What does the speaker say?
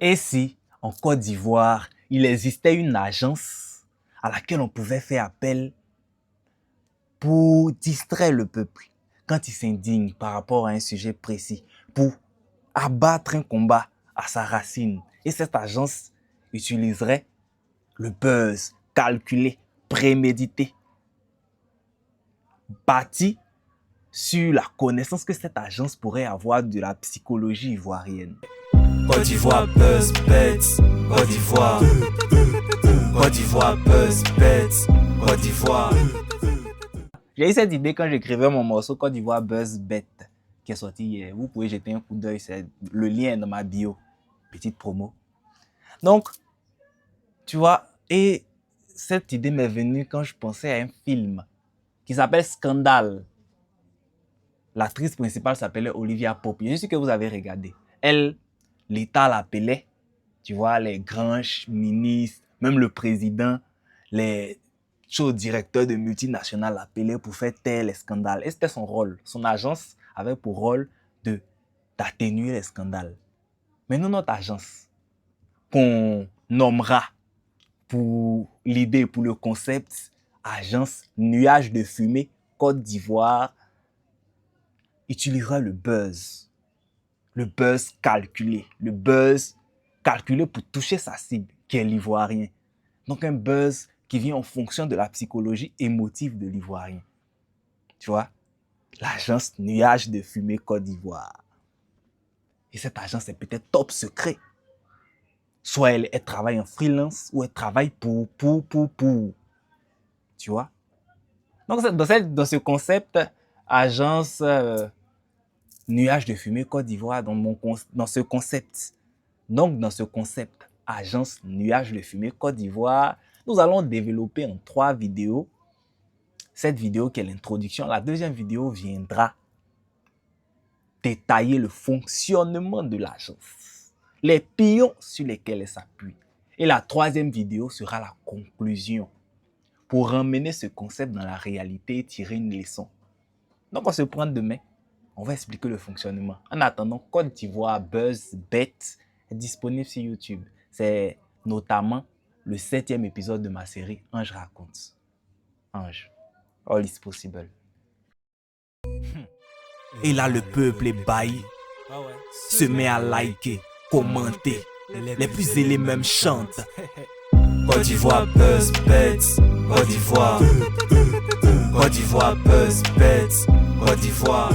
Et si, en Côte d'Ivoire, il existait une agence à laquelle on pouvait faire appel pour distraire le peuple quand il s'indigne par rapport à un sujet précis, pour abattre un combat à sa racine. Et cette agence utiliserait le buzz calculé, prémédité, bâti sur la connaissance que cette agence pourrait avoir de la psychologie ivoirienne. Côte d'Ivoire buzz bête, Côte d'Ivoire. Côte d'Ivoire buzz bête, Côte d'Ivoire. J'ai eu cette idée quand j'écrivais mon morceau Côte d'Ivoire Buzz Bête qui est sorti hier. Vous pouvez jeter un coup d'œil, le lien est dans ma bio. Petite promo. Donc, tu vois, et cette idée m'est venue quand je pensais à un film qui s'appelle Scandale. L'actrice principale s'appelait Olivia Pope. Je sais que vous avez regardé. Elle, l'État l'appelait, tu vois, les grands ministres, même le président, les directeurs de multinationales l'appelaient pour faire taire les scandales. Et c'était son rôle. Son agence avait pour rôle d'atténuer les scandales. Mais nous, notre agence, qu'on nommera pour l'idée, pour le concept, agence nuage de fumée Côte d'Ivoire, utilisera le buzz calculé, pour toucher sa cible, qui est l'ivoirien. Donc un buzz qui vient en fonction de la psychologie émotive de l'ivoirien. Tu vois, l'agence nuage de fumée Côte d'Ivoire. Et cette agence est peut-être top secret. Soit elle travaille en freelance ou elle travaille pour. Tu vois? Donc dans ce concept, agence nuage de fumée Côte d'Ivoire, dans ce concept, agence nuage de fumée Côte d'Ivoire, nous allons développer en 3 vidéos. Cette vidéo qui est l'introduction, la deuxième vidéo viendra détailler le fonctionnement de l'agence, les pions sur lesquels elle s'appuie. Et la troisième vidéo sera la conclusion pour ramener ce concept dans la réalité et tirer une leçon. Donc on se prend demain, on va expliquer le fonctionnement. En attendant, Côte d'Ivoire Buzz Bête est disponible sur YouTube. C'est notamment le 7e épisode de ma série Ange raconte. Ange, all is possible. Et là, le peuple ébahi se met à liker, commenter. Les plus zélés même chantent. Côte d'Ivoire buzz bête, Côte d'Ivoire. Côte d'Ivoire buzz bête, Côte d'Ivoire.